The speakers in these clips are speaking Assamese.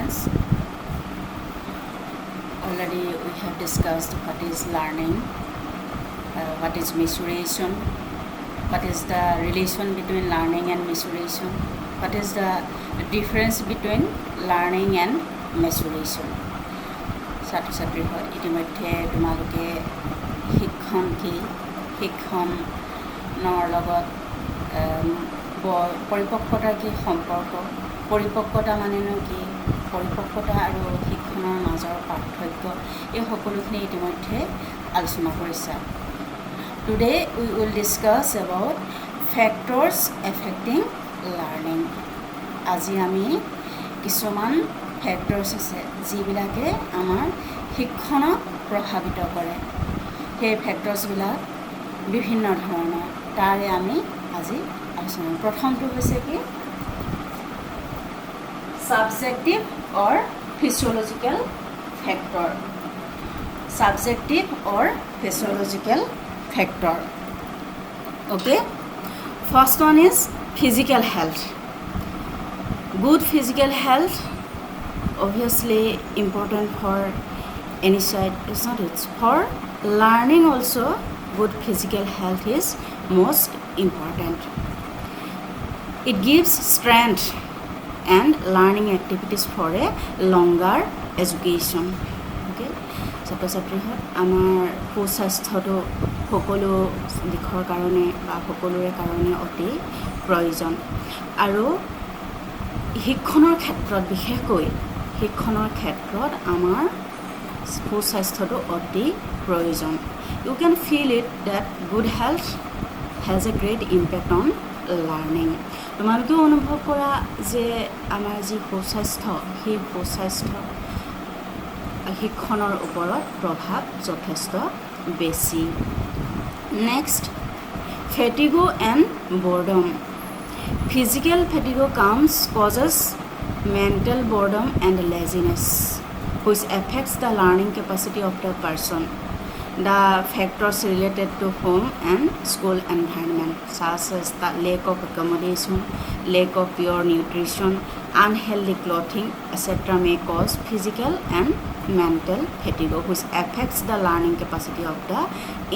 students. Already we have discussed what is learning, what is memorization, what is the relation between learning and memorization, what is the difference between learning and memorization. ছাত্ৰ ছাত্ৰীসকল ইতিমধ্যে তোমালোকে শিক্ষণ কি, শিক্ষণৰ লগত পৰিপক্কতাৰ কি সম্পৰ্ক, পৰিপক্কতা মানেনো কি, পৰিপক্কতা আৰু শিক্ষণৰ মাজৰ পাৰ্থক্য, এই সকলোখিনি ইতিমধ্যে আলোচনা কৰিছা। Today we will discuss about factors affecting learning. আজি আমি কিছুমান ফেক্টৰ্ছ আছে যিবিলাকে আমাৰ শিক্ষণক প্ৰভাৱিত কৰে। সেই ফেক্টৰ্ছবিলাক বিভিন্ন ধৰণৰ, তাৰে আমি আজি আলোচনা। প্ৰথমটো হৈছে কি subjective or ফিজিঅলজিক্যাল factor. Subjective or ফিজিঅলজিক্যাল factor. Okay, first one is physical health. Good physical health obviously important for any child, is not it? For learning also, good physical health is most important. It gives strength and learning activities for a longer education. Okay, ছাত্ৰ ছাত্ৰীসকল আমাৰ সুস্বাস্থ্যটো সকলো দিশৰ কাৰণে বা সকলোৰে কাৰণে অতি প্ৰয়োজন। আৰু শিক্ষণৰ ক্ষেত্ৰত বিশেষকৈ শিক্ষণৰ ক্ষেত্ৰত আমাৰ সুস্বাস্থ্যটো অতি প্ৰয়োজন। You can feel it that good health has a great impact on learning. তোমালোকেও অনুভৱ কৰা যে আমাৰ যি সুস্বাস্থ্য, সেই সুস্বাস্থ্য শিক্ষণৰ ওপৰত প্ৰভাৱ যথেষ্ট বেছি। Next, fatigue and boredom. Physical fatigue causes mental boredom and laziness, which affects the learning capacity of the person. The factors related to home and school environment, such as the lack of accommodation, lack of pure nutrition, unhealthy clothing, etc., may cause physical and mental fatigue, which affects the learning capacity of the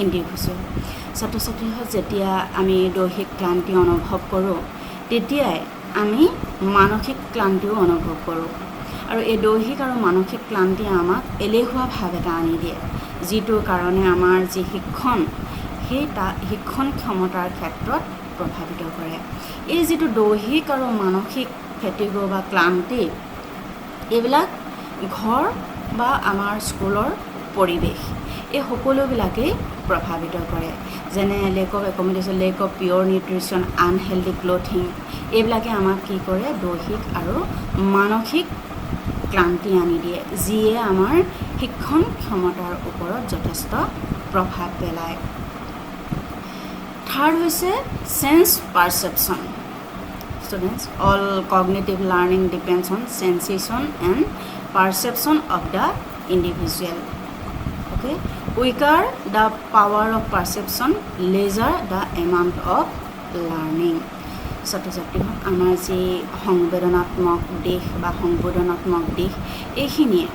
individual. ছাত্ৰ ছাত্ৰীসকল যেতিয়া আমি দৈহিক ক্লান্তি অনুভৱ কৰোঁ, তেতিয়াই আমি মানসিক ক্লান্তিও অনুভৱ কৰোঁ। আৰু এই দৈহিক আৰু মানসিক ক্লান্তিয়ে আমাক এলেহুৱা ভাৱ এটা আনি দিয়ে, যিটোৰ কাৰণে আমাৰ যি শিক্ষণ, সেই শিক্ষণ ক্ষমতাৰ ক্ষেত্ৰত প্ৰভাৱিত কৰে। এই যিটো দৈহিক আৰু মানসিক ফেটিগ বা ক্লান্তি, এইবিলাক ঘৰ বা আমাৰ স্কুলৰ পৰিৱেশ, এই সকলোবিলাকেই প্ৰভাৱিত কৰে। যেনে lake of accommodation, lake of pure nutrition, unhealthy clothing, এইবিলাকে আমাক কি কৰে, দৈহিক আৰু মানসিক ক্লান্তি আনি দিয়ে, যিয়ে আমাৰ শিক্ষণ ক্ষমতাৰ ওপৰত যথেষ্ট প্ৰভাৱ পেলায়। থাৰ্ড হৈছে sense পাৰচেপশ্যন। Students, all cognitive learning depends on sensation and perception of the individual. Okay, weaker the power of perception, lesser the amount of learning. ছাত্ৰ ছাত্ৰীসকল আমাৰ যি সংবেদনাত্মক দিশ বা সংবোধনাত্মক দিশ, এইখিনিয়ে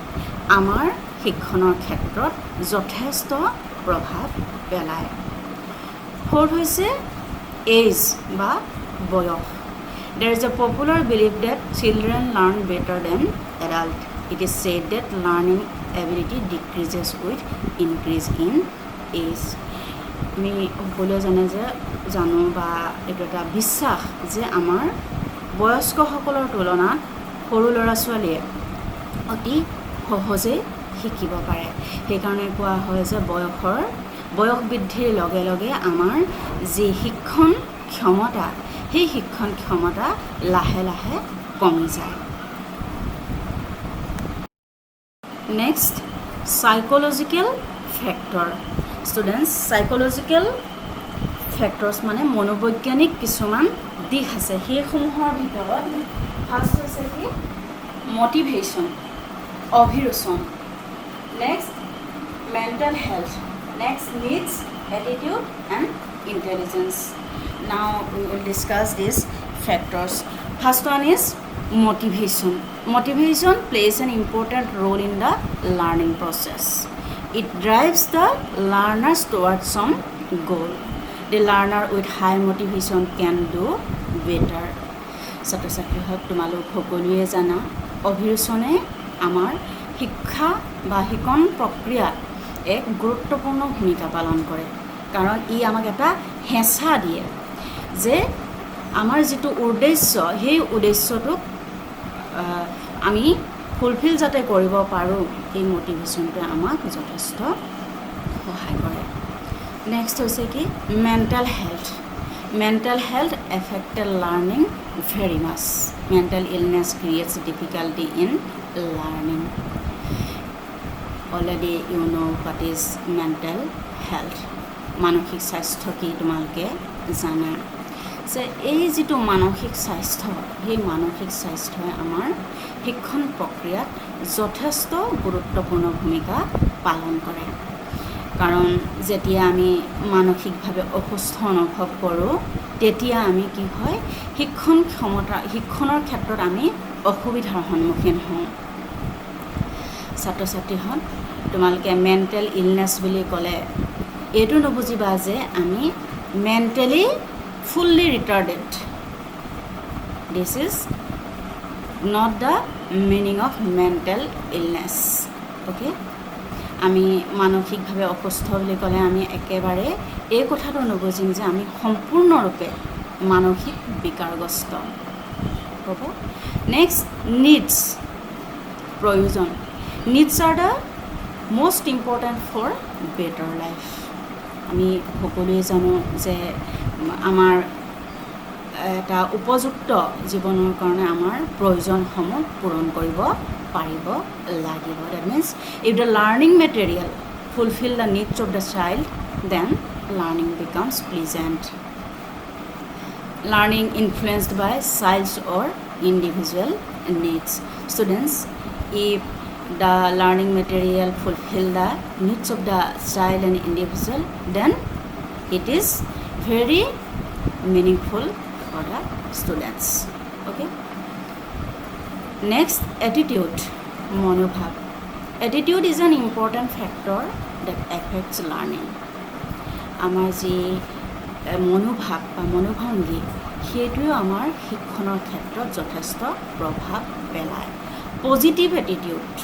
আমাৰ শিক্ষণৰ ক্ষেত্ৰত যথেষ্ট প্ৰভাৱ পেলায়। ফ'ৰ্থ হৈছে এজ বা বয়স। There is a popular belief that children learn better than adults. It is said that learning ability decreases with increase in age. আমি সকলোৱে জানো বা এইটো এটা বিশ্বাস যে আমাৰ বয়স্কসকলৰ তুলনাত সৰু ল'ৰা ছোৱালীয়ে অতি সহজেই শিকিব পাৰে। সেইকাৰণে কোৱা হয় যে বয়স বৃদ্ধিৰ লগে লগে আমাৰ যি শিক্ষণ ক্ষমতা, সেই শিক্ষণ ক্ষমতা লাহে লাহে কমি যায়। Next, psychological factor. Students, psychological factors মানে মনোবৈজ্ঞানিক কিছুমান দিশ আছে। সেইসমূহৰ ভিতৰত ফাৰ্ষ্ট হৈছে কি মটিভেশ্যন, অভিৰুচন। Next, mental health. Next, needs, attitude and intelligence. Now we will discuss these factors. First one is motivation. Motivation plays an important role in the learning process. It drives the learners towards some goal. The learner with high motivation can do better. ছাত্ৰ ছাত্ৰীসকল তোমালোক সকলোৱে জানা অভিৰুচনে আমাৰ শিক্ষা বা শিকন প্ৰক্ৰিয়াত এক গুৰুত্বপূৰ্ণ ভূমিকা পালন কৰে কাৰণ ই আমাক এটা হেঁচা দিয়ে যে আমাৰ যিটো উদ্দেশ্য সেই উদ্দেশ্যটোক আমি ফুলফিল যাতে কৰিব পাৰোঁ এই মোটিভেশ্যনটোৱে আমাক যথেষ্ট সহায় কৰে নেক্সট হৈছে কি mental health affected learning very much. Mental illness creates difficulty in learning. Already you know what is mental health. মানসিক স্বাস্থ্য কি তোমালোকে জানা যে এই যেটো মানসিক স্বাস্থ্য সেই মানসিক স্বাস্থ্যই আমাৰ শিক্ষণ প্ৰক্ৰিয়াত যথেষ্ট গুৰুত্বপূৰ্ণ ভূমিকা পালন কৰে কাৰণ যেতিয়া আমি মানসিকভাৱে অসুস্থ অনুভৱ কৰোঁ তেতিয়া আমি কি হয় শিক্ষণৰ ক্ষেত্ৰত আমি অসুবিধাৰ সন্মুখীন হওঁ ছাত্ৰ ছাত্ৰীহঁত তোমালোকে মেণ্টেল ইলনেছ বুলি ক'লে এইটো নুবুজিবা যে আমি mentally fully retarded. This is not the meaning of mental illness. Okay? আমি মানসিকভাৱে অসুস্থ বুলি ক'লে আমি একেবাৰে এই কথাটো নুবুজিম যে আমি সম্পূৰ্ণৰূপে মানসিক বিকাৰগ্ৰস্ত হ'ব নেক্সট নিডছ প্ৰয়োজন needs are the most important for better life. আমি সকলোৱে জানো যে আমাৰ এটা উপযুক্ত জীৱনৰ কাৰণে আমাৰ প্ৰয়োজনসমূহ পূৰণ কৰিব পাৰিব লাগিব that means if the learning material fulfill the needs of the child then learning becomes pleasant. Learning influenced by child's or individual needs. Students, if the learning material fulfill the needs of the child and individual then it is very meaningful for the students. Okay, next attitude monobhav. Attitude is an important factor that affects learning. আমাৰ যি মনোভাৱ বা মনোভংগী সেইটোৱে আমাৰ শিক্ষণৰ ক্ষেত্ৰত যথেষ্ট প্ৰভাৱ পেলায় positive attitude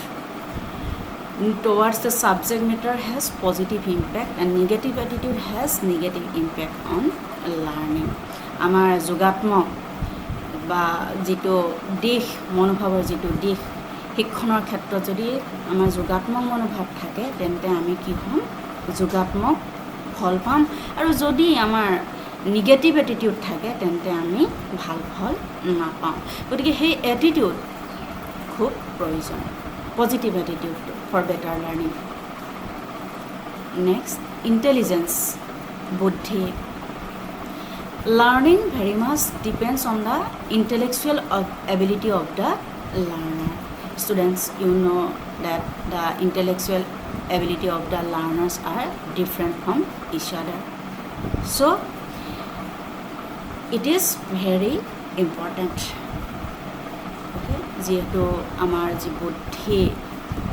towards the subject matter has positive impact and negative attitude has negative impact on learning. আমাৰ যোগাত্মক বা যেটো দিশ মনোভাৱৰ যেটো দিশ শিক্ষণৰ ক্ষেত্ৰত যদি আমাৰ যোগাত্মক মনোভাৱ থাকে তেন্তে আমি কি হ'ম যোগাত্মক ফল পাম আৰু যদি আমাৰ নিগেটিভ এটিটিউড থাকে তেন্তে আমি ভাল ফল নাপাওঁ গতিকে সেই এটিটিউড খুব প্ৰয়োজন positive attitude for better learning. Next, intelligence, buddhi. Learning very much depends on the intellectual ability of the learner. Students, you know that the intellectual ability of the learners are different from each other. So, it is very important. Okay, যেহেতু আমাৰ যি বুদ্ধি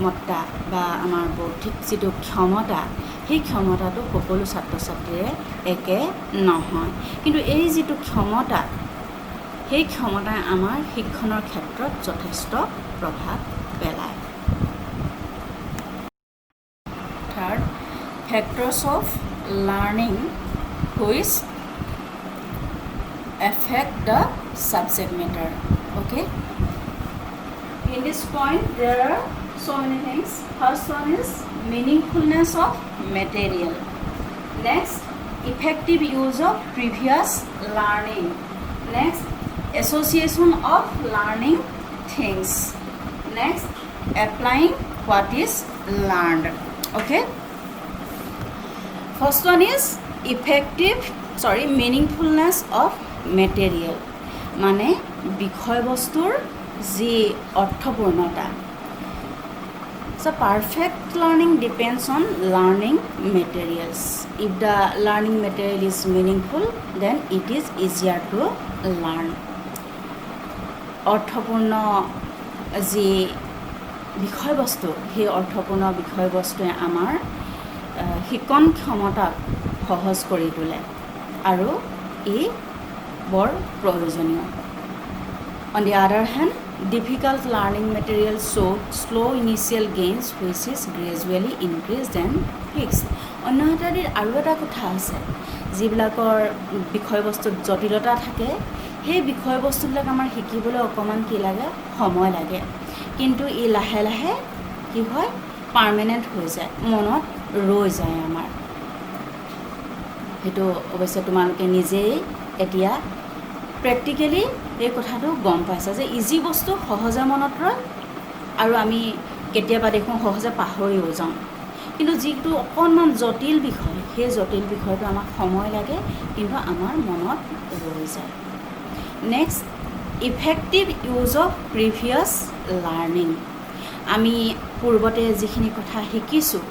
মত্তা বা আমাৰ বৌদ্ধিক যিটো ক্ষমতা সেই ক্ষমতাটো সকলো ছাত্ৰ ছাত্ৰীৰে একে নহয় কিন্তু এই যিটো ক্ষমতা সেই ক্ষমতাই আমাৰ শিক্ষণৰ ক্ষেত্ৰত যথেষ্ট প্ৰভাৱ পেলায় third factors of learning which affect the subject matter. Okay, in this point there are so many things. First one is meaningfulness of material. Next, effective use of previous learning. Next, association of learning things. Next, applying what is learned. Okay. First one is meaningfulness of material. মানে বিষয়বস্তুৰ যি অৰ্থপূৰ্ণতা So perfect learning depends on learning materials. If the learning material is meaningful, then it is easier to learn. অৰ্থপূৰ্ণ যি বিষয়বস্তু সেই অৰ্থপূৰ্ণ বিষয়বস্তুৱে আমাৰ শিকন ক্ষমতাক সহজ কৰি তোলে আৰু ই বৰ প্ৰয়োজনীয়। On the other hand, difficult learning materials show slow initial gains which is gradually increased and fixed. অন্য আৰু এটা কথা আছে, যিবিলাকৰ বিষয়বস্তুত জটিলতা থাকে সেই বিষয়বস্তুবিলাক আমাৰ শিকিবলৈ অকণমান কি লাগে, সময় লাগে, কিন্তু ই লাহে লাহে কি হয়, পাৰ্মানেণ্ট হৈ যায়, মনত ৰৈ যায় আমাৰ। সেইটো অৱশ্যে তোমালোকে নিজেই এতিয়া প্ৰেক্টিকেলি এই কথাটো গম পাইছা যে ইজি বস্তু সহজে মনত ৰয় আৰু আমি কেতিয়াবা দেখোঁ সহজে পাহৰিও যাওঁ, কিন্তু যিটো অকণমান জটিল বিষয় সেই জটিল বিষয়টো আমাক সময় লাগে কিন্তু আমাৰ মনত ৰৈ যায়। Next, effective use of previous learning. আমি পূৰ্বতে যিখিনি কথা শিকিছোঁ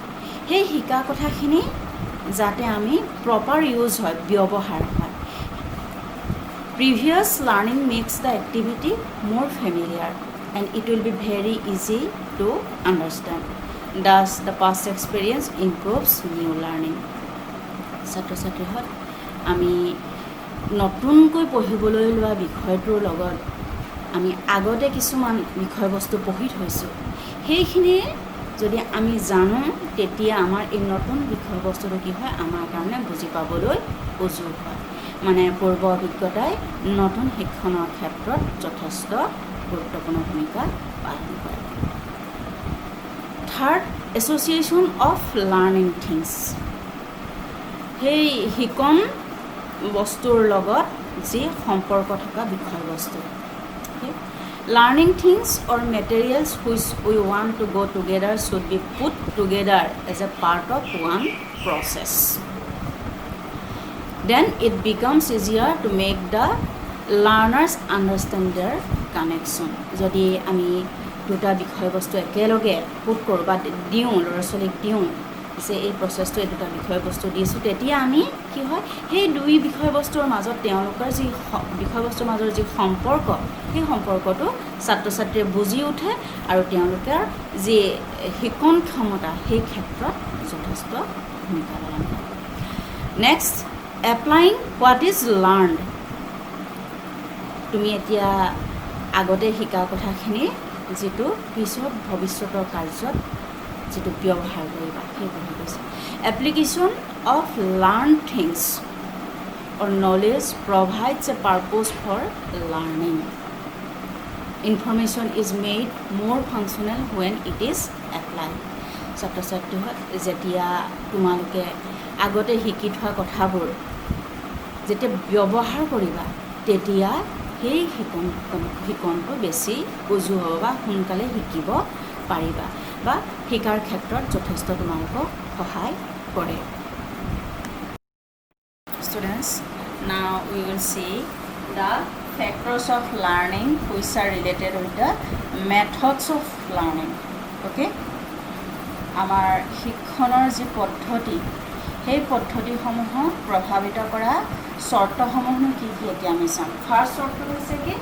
সেই শিকা কথাখিনি যাতে আমি প্ৰপাৰ ইউজ হয়, ব্যৱহাৰ হয়। Previous learning makes the activity more familiar and it will be very easy to understand. Thus, the past experience improves new learning. ছাত্ৰ ছাত্ৰীহঁত, আমি নতুনকৈ পঢ়িবলৈ লোৱা বিষয়টোৰ লগত আমি আগতে কিছুমান বিষয়বস্তু পঢ়ি থৈছোঁ, সেইখিনি যদি আমি জানো তেতিয়া আমাৰ এই নতুন বিষয়বস্তুটো কি হয়, আমাৰ কাৰণে বুজি পাবলৈ উজু হয়। মানে পূৰ্ব অভিজ্ঞতাই নতুন শিক্ষণৰ ক্ষেত্ৰত যথেষ্ট গুৰুত্বপূৰ্ণ ভূমিকা পালন কৰে। Third, association of learning things. সেই শিকন বস্তুৰ লগত যি সম্পৰ্ক থকা বিষয়বস্তু। Learning things or materials which we want to go' together should be put together as a part of one process. Then it becomes easier to make the learners understand their connection. যদি আমি দুটা বিষয়বস্তু একেলগে পুট কৰোঁ বা দিওঁ, ল'ৰা ছোৱালীক দিওঁ যে এই প্ৰচেছটো এই দুটা বিষয়বস্তু দিছোঁ, তেতিয়া আমি কি হয়, সেই দুই বিষয়বস্তুৰ মাজত তেওঁলোকৰ যি বিষয়বস্তুৰ মাজৰ যি সম্পৰ্ক সেই সম্পৰ্কটো ছাত্ৰ ছাত্ৰীয়ে বুজি উঠে আৰু তেওঁলোকৰ যি শিকন ক্ষমতা সেই ক্ষেত্ৰত যথেষ্ট ভূমিকা পালন কৰে। Next, applying what is learned. তুমি এতিয়া আগতে শিকা কথাখিনি যিটো পিছত ভৱিষ্যতৰ কাৰ্যত যিটো ব্যৱহাৰ কৰিবা সেই কথা কৈছে। Application of learn things or knowledge provides a purpose for learning. Information is made more functional when it is applied. ছাত্ৰ ছাত্ৰীহঁত, যেতিয়া তোমালোকে আগতে শিকি থোৱা কথাবোৰ যেতিয়া ব্যৱহাৰ কৰিবা তেতিয়া সেই শিকনটো বেছি উজু হ'ব বা সোনকালে শিকিব পাৰিবা বা শিকাৰ ক্ষেত্ৰত যথেষ্ট তোমালোকক সহায় কৰে। Students, now we will see the factors of learning which are related with the methods of learning. Okay? আমাৰ শিক্ষণৰ যি পদ্ধতি সেই পদ্ধতিসমূহক প্ৰভাৱিত কৰা চৰ্তসমূহনো কি কি এতিয়া আমি চাম। ফাৰ্ষ্ট চৰ্তটো হৈছে কি,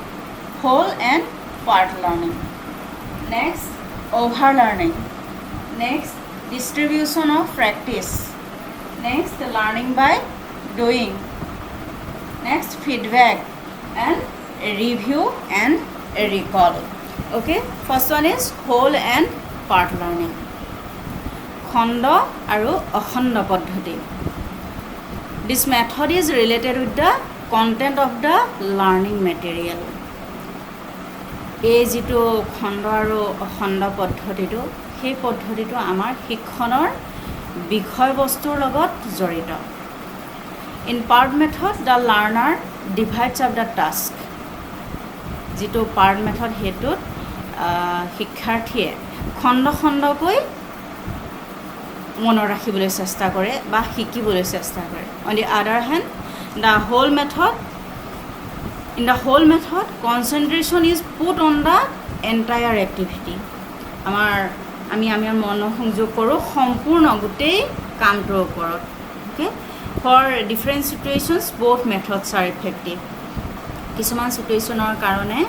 whole and part learning. Next, over learning. Next, distribution of practice. Next, learning by doing. Next, feedback and review and recall. Okay, first one is whole and part learning. খণ্ড আৰু অখণ্ড পদ্ধতি। This method is related with the content of the learning material. এই যিটো খণ্ড আৰু অখণ্ড পদ্ধতিটো সেই পদ্ধতিটো আমাৰ শিক্ষণৰ বিষয়বস্তুৰ লগত জড়িত। In part method, the learner divides up the task. যিটো part method সেইটোত শিক্ষাৰ্থীয়ে খণ্ড খণ্ডকৈ মনত ৰাখিবলৈ চেষ্টা কৰে বা শিকিবলৈ চেষ্টা কৰে। On the other hand, the whole method, in the whole method, concentration is put on the entire activity. আমি মনোসংযোগ কৰোঁ সম্পূৰ্ণ গোটেই কামটোৰ ওপৰত। Okay? For different situations, both methods are effective. কিছুমান চিটুৱেশ্যনৰ কাৰণে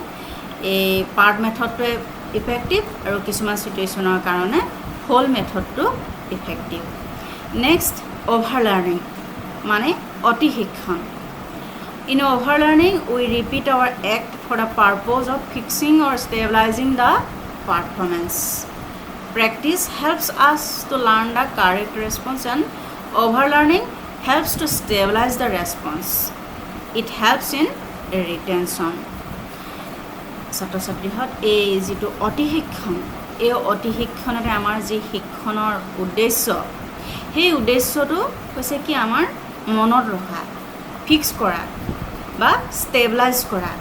এই পাৰ্ট মেথডটোৱে ইফেক্টিভ আৰু কিছুমান চিটুৱেশ্যনৰ কাৰণে হোল মেথডটো ইফেক্টিভ নেক্সট অভাৰ লাৰ্ণিং মানে অতি শিক্ষণ in over learning we repeat our act for the purpose of fixing or stabilising the performance practice helps us to learn the correct response and overlearning helps to stabilize the response. It helps in retention. ছাত্ৰ ছাত্ৰীহঁত এই যিটো অতি শিক্ষণ এই অতি শিক্ষণতে আমাৰ যি শিক্ষণৰ উদ্দেশ্য সেই উদ্দেশ্যটো হৈছে কি আমাৰ মনত ৰখা ফিক্স কৰা বা ষ্টেবিলাইজ কৰা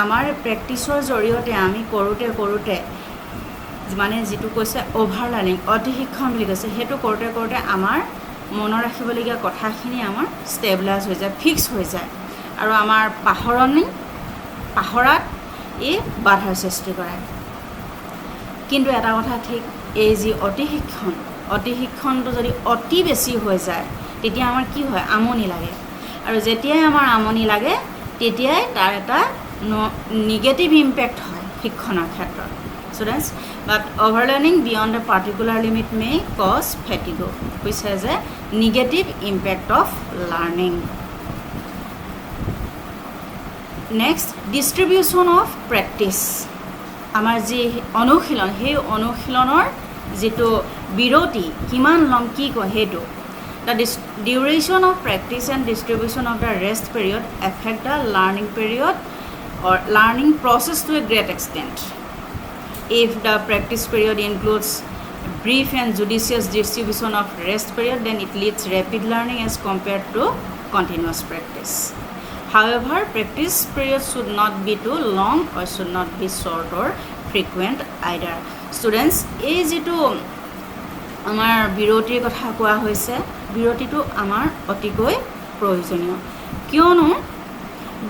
আমাৰ প্ৰেক্টিছৰ জৰিয়তে আমি কৰোঁতে মানে যিটো কৈছে অভাৰ লাৰ্ণিং অতি শিক্ষণ বুলি কৈছে সেইটো কৰোঁতে আমাৰ মনত ৰাখিবলগীয়া কথাখিনি আমাৰ ষ্টেবিলাইজ হৈ যায় ফিক্স হৈ যায় আৰু আমাৰ পাহৰাত এই বাধাৰ সৃষ্টি কৰে কিন্তু এটা কথা ঠিক এই যি অতি শিক্ষণটো যদি অতি বেছি হৈ যায় তেতিয়া আমাৰ কি হয় আমনি লাগে আৰু যেতিয়াই আমাৰ আমনি লাগে তেতিয়াই তাৰ এটা নিগেটিভ ইম্পেক্ট হয় শিক্ষণৰ ক্ষেত্ৰত students but overlearning beyond a particular limit may cause fatigue which has a negative impact of learning next distribution of practice আমাৰ যি অনুশীলন সেই অনুশীলনৰ যেটো বিৰতি কিমান লং কি কয় হেতু the duration of practice and distribution of the rest period affect the learning period or learning process to a great extent. If the practice period includes brief and judicious distribution of rest period, then it leads rapid learning as compared to continuous practice. However, practice period should not be too long or should not be short or frequent either. Students, এই যেটো আমাৰ বিৰতিৰ কথা কোৱা হৈছে বিৰতিটো আমাৰ অতিকৈ প্ৰয়োজনীয় কিয়নো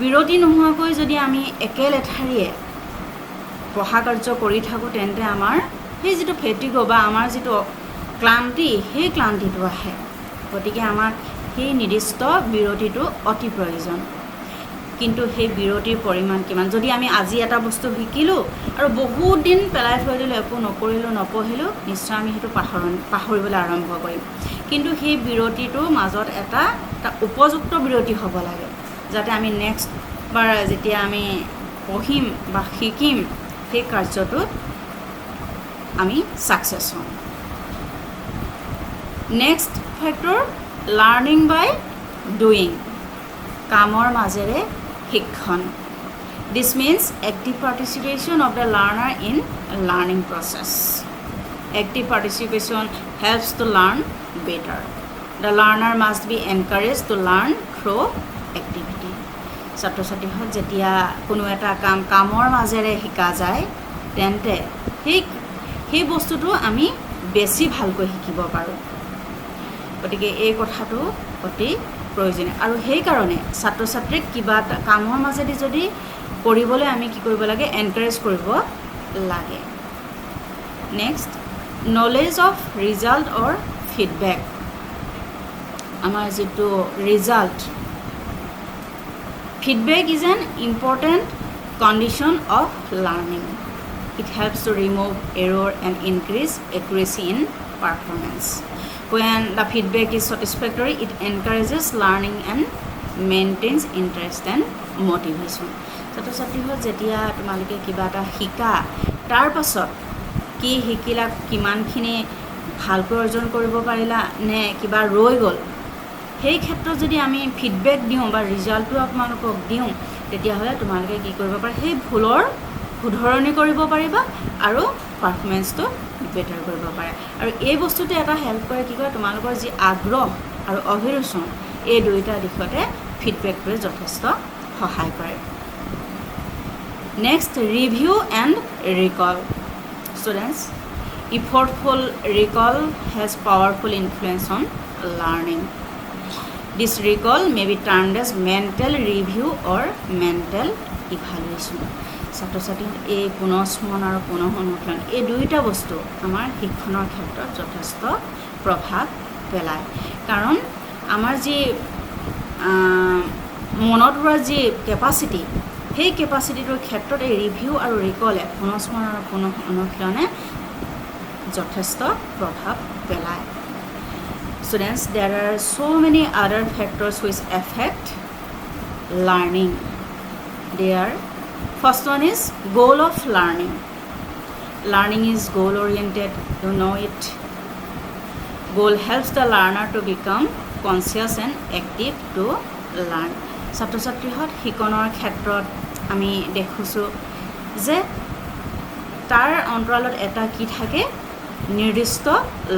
বিৰতি নোহোৱাকৈ যদি আমি একেলেঠাৰিয়ে পঢ়া কাৰ্য কৰি থাকোঁ তেন্তে আমাৰ সেই যেটো ফেটিগ বা আমাৰ যেটো ক্লান্তি সেই ক্লান্তিটো আহে গতিকে আমাক সেই নিৰ্দিষ্ট বিৰতিটো অতি প্ৰয়োজন কিন্তু সেই বিৰতিৰ পৰিমাণ কিমান যদি আমি আজি এটা বস্তু শিকিলোঁ আৰু বহুত দিন পেলাই থৈ দিলোঁ একো নকৰিলোঁ নপঢ়িলোঁ নিশ্চয় আমি সেইটো পাহৰিবলৈ আৰম্ভ কৰিম কিন্তু সেই বিৰতিটোৰ মাজত এটা উপযুক্ত বিৰতি হ'ব লাগে যাতে আমি নেক্সট বাৰ যেতিয়া আমি পঢ়িম বা শিকিম সেই কাৰ্যটোত আমি সাকসেস হম নেক্সট ফ্যাক্টৰ লাৰ্নিং বাই ডুইং কামৰ মাজেৰে শিক্ষণ this means active participation of the learner in learning process active participation helps to learn better the learner must be encouraged to learn through activity ছাত্ৰ ছাত্ৰীহঁত যেতিয়া কোনো এটা কামৰ মাজেৰে শিকা যায় তেন্তে সেই বস্তুটো আমি বেছি ভালকৈ শিকিব পাৰোঁ গতিকে এই কথাটো অতি প্ৰয়োজনীয় আৰু সেই কাৰণে ছাত্ৰ ছাত্ৰীক কিবা কামৰ মাজেদি যদি কৰিবলৈ আমি কি কৰিব লাগে এনকাৰেজ কৰিব লাগে next knowledge of result or feedback আমাৰ যেটো result feedback is an important condition of learning it helps to remove error and increase accuracy in performance when the feedback is satisfactory it encourages learning and maintains interest and motivation ছাত্ৰ ছাত্ৰীহঁত যেতিয়া তোমালোকে কিবা এটা শিকা তাৰ পাছত কি শিকিলা কিমানখিনি ভালকৈ অৰ্জন কৰিব পাৰিলা নে কিবা ৰৈ গ'ল সেই ক্ষেত্ৰত যদি আমি ফিডবেক দিওঁ বা ৰিজাল্টটো আপোনালোকক দিওঁ তেতিয়াহ'লে তোমালোকে কি কৰিব পাৰা সেই ভুলৰ শুধৰণি কৰিব পাৰিবা আৰু পাৰফৰ্মেন্সটো বেটাৰ কৰিব পাৰা আৰু এই বস্তুটো এটা হেল্প কৰে কি কয় তোমালোকৰ যি আগ্ৰহ আৰু অভিৰুচি এই দুইটা দিশতে ফিডবেকটোৱে যথেষ্ট সহায় কৰে next review and recall students effortful recall has powerful influence on learning this recall may be termed as mental review or mental evaluation ছাত্ৰ ছাত্ৰীৰ এই পুনঃস্মৰণ আৰু পুনঃঅনুশীলন এই দুইটা বস্তু আমাৰ শিক্ষণৰ ক্ষেত্ৰত যথেষ্ট প্ৰভাৱ পেলায় কাৰণ আমাৰ যি মনত ৰোৱা যি কেপাচিটি সেই কেপাচিটিটোৰ ক্ষেত্ৰত এই ৰিভিউ আৰু ৰিকলে পুনঃস্মৰণ আৰু পুনঃ অনুশীলনে যথেষ্ট প্ৰভাৱ পেলায় students there are so many other factors which affect learning there first one is goal of learning is goal oriented you know it goal helps the learner to become conscious and active to learn ছাত্ৰ ছাত্ৰীহঁত শিকনৰ ক্ষেত্ৰত আমি দেখিছোঁ যে তাৰ অন্তৰালত এটা কি থাকে নিৰ্দিষ্ট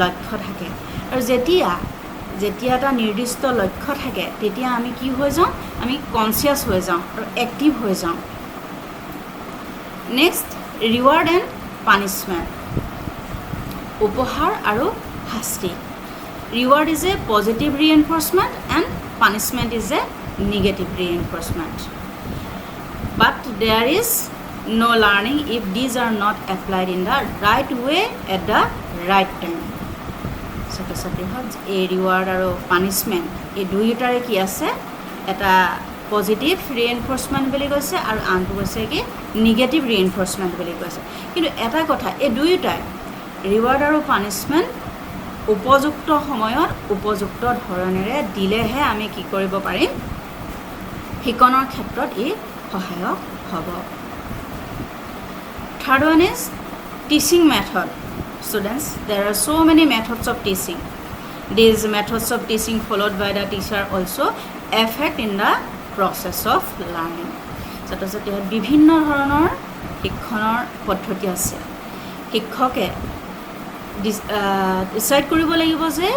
লক্ষ্য থাকে আৰু যেতিয়া এটা নিৰ্দিষ্ট লক্ষ্য থাকে তেতিয়া আমি কি হৈ যাওঁ আমি কনচিয়াছ হৈ যাওঁ আৰু এক্টিভ হৈ যাওঁ নেক্সট ৰিৱাৰ্ড এণ্ড পানিছমেণ্ট উপহাৰ আৰু শাস্তি reward is a positive reinforcement and punishment is a negative reinforcement but there is no learning if these are not applied in the right way at the right time ছাত্ৰ ছাত্ৰীহঁত এই ৰিৱাৰ্ড আৰু পানিছমেণ্ট এই দুয়োটাৰে কি আছে এটা পজিটিভ ৰিএনফৰ্চমেণ্ট বুলি কৈছে আৰু আনটো কৈছে কি নিগেটিভ ৰিএনফৰ্চমেণ্ট বুলি কৈছে কিন্তু এটা কথা এই দুয়োটাই ৰিৱাৰ্ড আৰু পানিছমেণ্ট উপযুক্ত সময়ত উপযুক্ত ধৰণেৰে দিলেহে আমি কি কৰিব পাৰিম শিকনৰ ক্ষেত্ৰত ই সহায়ক হ'ব third one is teaching method students there are so many methods of teaching these methods of teaching followed by the teacher also affect in the process of learning ছাত্ৰ ছাত্ৰীহঁত বিভিন্ন ধৰণৰ শিক্ষণৰ পদ্ধতি আছে শিক্ষকে ডিসাইড কৰিব লাগিব যে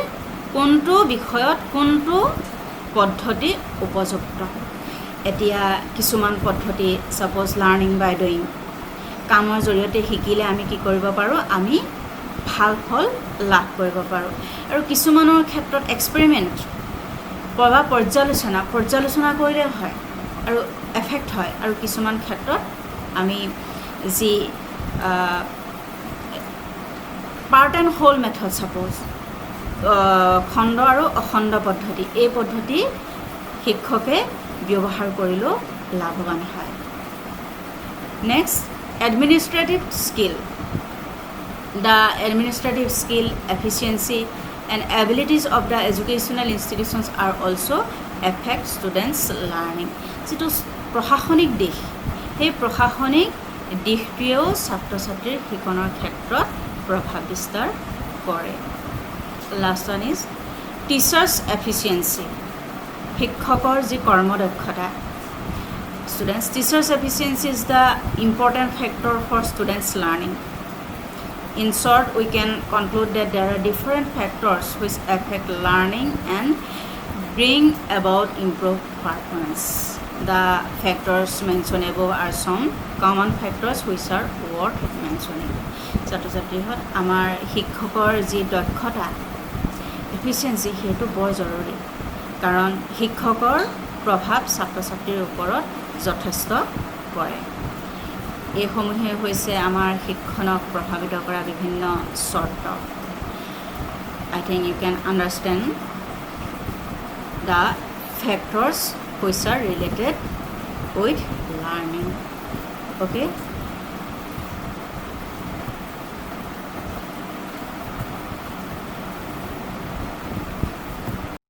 কোনটো বিষয়ত কোনটো পদ্ধতি উপযুক্ত এতিয়া কিছুমান পদ্ধতি সাপোজ লাৰ্নিং বাই ডুইং কামৰ জৰিয়তে শিকিলে আমি কি কৰিব পাৰোঁ আমি ভাল ফল লাভ কৰিব পাৰোঁ আৰু কিছুমানৰ ক্ষেত্ৰত এক্সপেৰিমেণ্ট বা পৰ্যালোচনা কৰিলে হয় আৰু এফেক্ট হয় আৰু কিছুমান ক্ষেত্ৰত আমি যি part and whole method suppose খণ্ড আৰু অখণ্ড পদ্ধতি এই পদ্ধতি শিক্ষকে ব্যৱহাৰ কৰিলেও লাভৱান হয় next administrative skill the administrative skill efficiency and abilities of the educational institutions are also affect students learning যেটো প্ৰশাসনিক দিশ সেই প্ৰশাসনিক দিশটোৱেও ছাত্ৰ ছাত্ৰীৰ শিকনৰ ক্ষেত্ৰত প্ৰভাৱ বিস্তাৰ কৰে last one is teachers efficiency শিক্ষকৰ যি কৰ্মদক্ষতা students teachers efficiency is the important factor for students learning in short we can conclude that there are different factors which affect learning and bring about improved performance the factors mentioned above are some common factors which are worth mentioning ছাত্ৰ ছাত্ৰীহঁত আমাৰ শিক্ষকৰ যি দক্ষতা এফিচিয়েঞ্চি সেইটো বৰ জৰুৰী কাৰণ শিক্ষকৰ প্ৰভাৱ ছাত্ৰ ছাত্ৰীৰ ওপৰত যথেষ্ট পৰে এইসমূহে হৈছে আমাৰ শিক্ষণক প্ৰভাৱিত কৰা বিভিন্ন চৰ্ত I think you can understand the factors which are related with learning okay